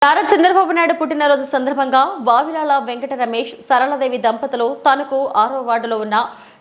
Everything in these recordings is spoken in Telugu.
నారా చంద్రబాబు నాయుడు పుట్టినరోజు సందర్భంగా వావిలాల వెంకట రమేష్ సరళదేవి దంపతులు తనకు 6వ వార్డులో ఉన్న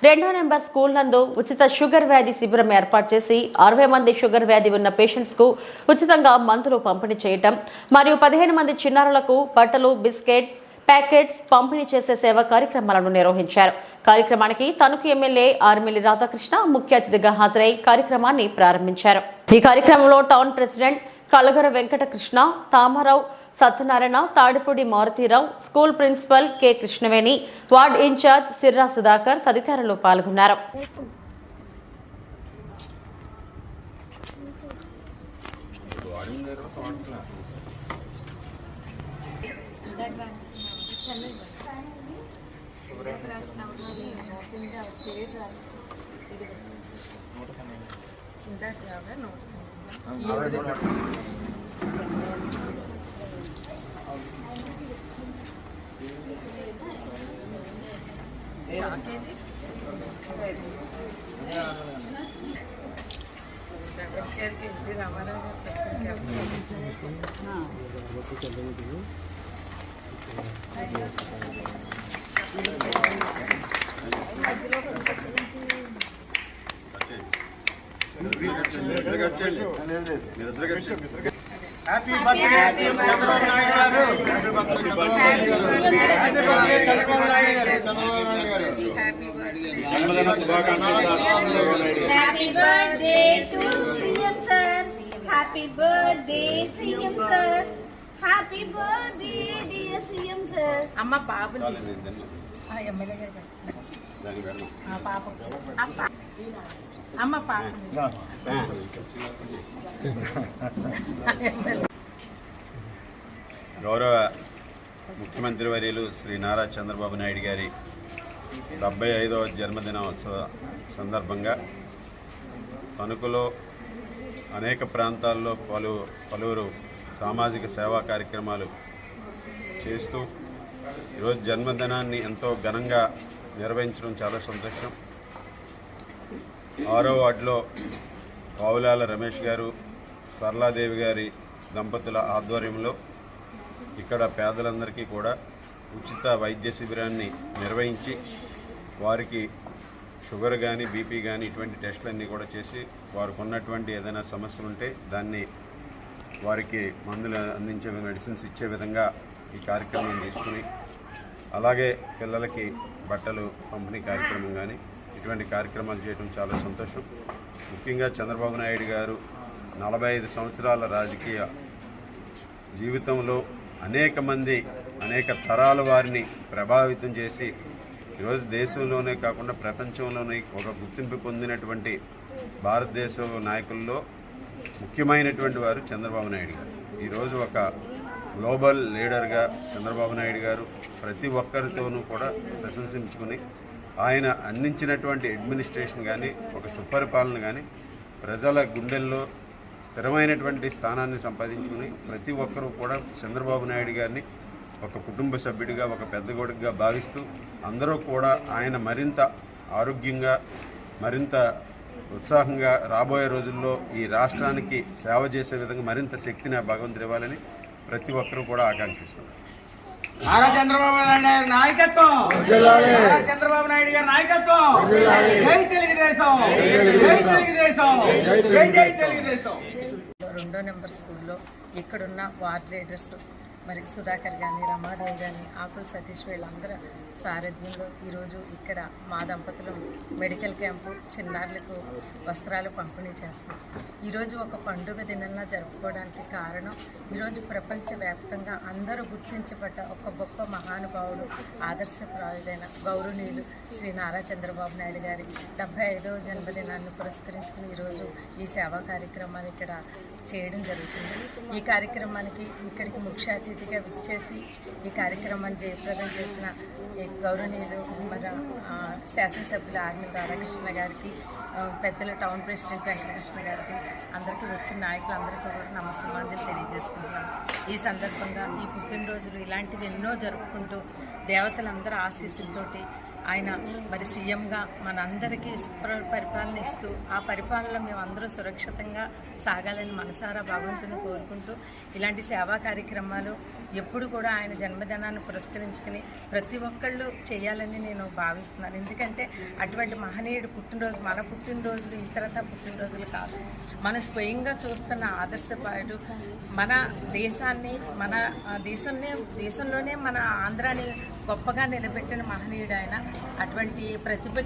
2వ నెంబర్ స్కూల్ నందు ఉచిత షుగర్ వ్యాధి శిబిరం ఏర్పాటు చేసి 60 మంది షుగర్ వ్యాధి ఉన్న పేషెంట్స్ కు ఉచితంగా మందులు పంపిణీ చేయటం మరియు 15 మంది చిన్నారులకు బట్టలు బిస్కెట్ ప్యాకెట్స్ పంపిణీ చేసే సేవా కార్యక్రమాలను నిర్వహించారు. కార్యక్రమానికి తణుకు ఎమ్మెల్యే ఆర్మిల్లి రాధాకృష్ణ ముఖ్య అతిథిగా హాజరై కార్యక్రమాన్ని ప్రారంభించారు. ఈ కార్యక్రమంలో town president Kalagara Venkatakrishna, Tamarao, Satyanarayana, Tadipudi Marutirao, school principal K Krishnaveni, ward incharge Sirra Sudhakar తదితరులు పాల్గొన్నారు. హ్యాపీ బర్త్డే చంద్రబాబు నాయుడు గారు. హ్యాపీ బర్త్డే చంద్రబాబు నాయుడు గారు. చంద్రబాబు నాయుడు గారు జన్మదిన శుభాకాంక్షలు. Happy birthday to CM sir. Happy birthday CM sir. Happy birthday dear CM sir. అమ్మ బాబు ఎమ్మెల్యే గారు పాప అమ్మ పాప గౌరవ ముఖ్యమంత్రి వర్యులు శ్రీ నారా చంద్రబాబు నాయుడు గారి 75వ జన్మదినోత్సవ సందర్భంగా తణుకులో అనేక ప్రాంతాల్లో పలువురు సామాజిక సేవా కార్యక్రమాలు చేస్తూ ఈరోజు జన్మదినాన్ని ఎంతో ఘనంగా నిర్వహించడం చాలా సంతోషం. 6వ వార్డులో వావులాల రమేష్ గారు, సరళాదేవి గారి దంపతుల ఆధ్వర్యంలో ఇక్కడ పేదలందరికీ కూడా ఉచిత వైద్య శిబిరాన్ని నిర్వహించి వారికి షుగర్ కానీ బీపీ కానీ ఇటువంటి టెస్టులన్నీ కూడా చేసి వారికి ఉన్నటువంటి ఏదైనా సమస్యలు ఉంటే దాన్ని వారికి మందులు అందించే మెడిసిన్స్ ఇచ్చే విధంగా ఈ కార్యక్రమం తీసుకుని, అలాగే పిల్లలకి బట్టలు పంపిణీ కార్యక్రమం కానీ ఇటువంటి కార్యక్రమాలు చేయడం చాలా సంతోషం. ముఖ్యంగా చంద్రబాబు నాయుడు గారు 45 సంవత్సరాల రాజకీయ జీవితంలో అనేక తరాల వారిని ప్రభావితం చేసి ఈరోజు దేశంలోనే కాకుండా ప్రపంచంలోనే ఒక గుర్తింపు పొందినటువంటి భారతదేశ నాయకుల్లో ముఖ్యమైనటువంటి వారు చంద్రబాబు నాయుడు గారు. ఈరోజు ఒక గ్లోబల్ లీడర్గా చంద్రబాబు నాయుడు గారు ప్రతి ఒక్కరితోనూ కూడా ప్రశంసించుకుని ఆయన అందించినటువంటి అడ్మినిస్ట్రేషన్ కానీ ఒక సుపరిపాలన కానీ ప్రజల గుండెల్లో స్థిరమైనటువంటి స్థానాన్ని సంపాదించుకుని ప్రతి ఒక్కరూ కూడా చంద్రబాబు నాయుడు గారిని ఒక కుటుంబ సభ్యుడిగా, ఒక పెద్ద కొడుకుగా భావిస్తూ అందరూ కూడా ఆయన మరింత ఆరోగ్యంగా, మరింత ఉత్సాహంగా రాబోయే రోజుల్లో ఈ రాష్ట్రానికి సేవ చేసే విధంగా మరింత శక్తిని భగవంతుడు ఇవ్వాలని ప్రతి ఒక్కరూ కూడా ఆకాంక్షిస్తున్నారు. నారా చంద్రబాబు నాయుడు గారి నాయకత్వం, నారా చంద్రబాబు నాయుడు గారి నాయకత్వం. జై తెలుగుదేశం, జై తెలుగుదేశం, జై జై తెలుగుదేశం. 2వ నెంబర్ స్కూల్లో ఇక్కడున్న వార్డ్ లీడర్స్ మరి సుధాకర్ కానీ, రమాదేవి కానీ, ఆకుల సతీష్ వీళ్ళందరూ సారథ్యంలో ఈరోజు ఇక్కడ మా దంపతులు మెడికల్ క్యాంపు చిన్నారులకు వస్త్రాలు పంపిణీ చేస్తాం. ఈరోజు ఒక పండుగ దినంలా జరుపుకోవడానికి కారణం ఈరోజు ప్రపంచవ్యాప్తంగా అందరూ గుర్తించబడ్డ ఒక గొప్ప మహానుభావుడు, ఆదర్శప్రాయుడైన గౌరవనీయులు శ్రీ నారా చంద్రబాబు నాయుడు గారి 75వ జన్మదినాన్ని పురస్కరించుకుని ఈరోజు ఈ సేవా కార్యక్రమాన్ని ఇక్కడ చేయడం జరుగుతుంది. ఈ కార్యక్రమానికి ఇక్కడికి ముఖ్య అతిథిగా విచ్చేసి ఈ కార్యక్రమాన్ని జయప్రదం చేసిన గౌరవనీయులు మన శాసనసభ్యులు ఆర్మిల్లి రాధాకృష్ణ గారికి, పెద్దల టౌన్ ప్రెసిడెంట్ వెంకటకృష్ణ గారికి, అందరికీ వచ్చిన నాయకులందరికీ కూడా నమస్సమాంజలి తెలియజేసుకుంటున్నాను. ఈ సందర్భంగా ఈ పుట్టినరోజులు ఇలాంటివి ఎన్నో జరుపుకుంటూ దేవతలందరూ ఆశీస్సులతోటి ఆయన మరి సీఎంగా మనందరికీ పరిపాలన ఇస్తూ ఆ పరిపాలనలో మేము అందరూ సురక్షితంగా సాగాలని మనసారా భగవంతుని కోరుకుంటూ ఇలాంటి సేవా కార్యక్రమాలు ఎప్పుడు కూడా ఆయన జన్మదినాన్ని పురస్కరించుకుని ప్రతి ఒక్కళ్ళు చేయాలని నేను భావిస్తున్నాను. ఎందుకంటే అటువంటి మహనీయుడు పుట్టినరోజు మన పుట్టినరోజులు ఇతరత పుట్టినరోజులు కాదు, మన స్వయంగా చూస్తున్న ఆదర్శపాయుడు, మన దేశాన్ని మన దేశంలోనే మన ఆంధ్రాని గొప్పగా నిలబెట్టిన మహనీయుడు ఆయన. అటువంటి ప్రతిభ